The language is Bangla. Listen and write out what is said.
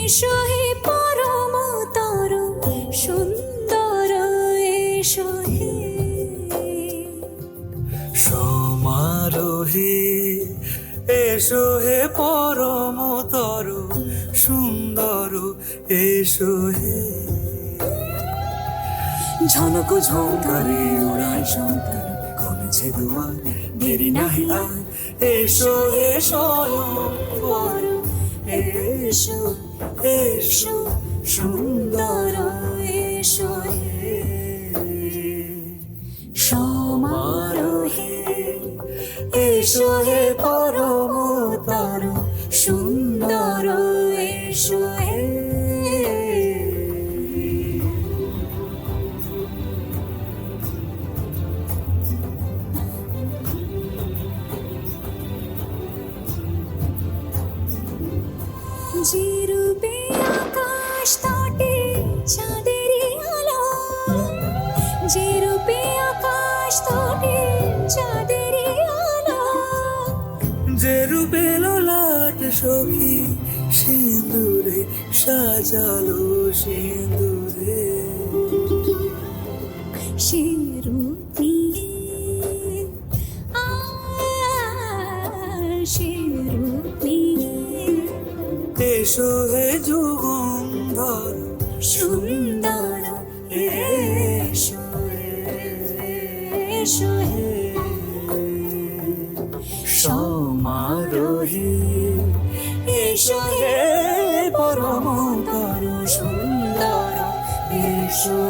এসো হে পরমতর সুন্দর এসো হে সমারোহে এসো হে পরমতর সুন্দর এসো হে ঝনক ঝঙ্কারে উড়ায় শঙ্কর কমেছে দুয়ার দেরি নাহি আর এসো হে স্বয়ংবর এসো এসো সুন্দর এসো হে সমারোহে এসো হে পরমতর সুন্দর এসো হে যে রূপে আকাশ তটে চাঁদেরই আলো যে রূপে আকাশ তটে চাঁদেরই আলো যে রূপে ললাট সখী সিঁদুরে সাজালো সিঁদুরে সে রূপ নিয়ে সে রূপ নিয়ে এসো হে যুগন্ধর সুন্দর এসো এসো হে সমারোহে এসো হে পরমতর সুন্দর এসো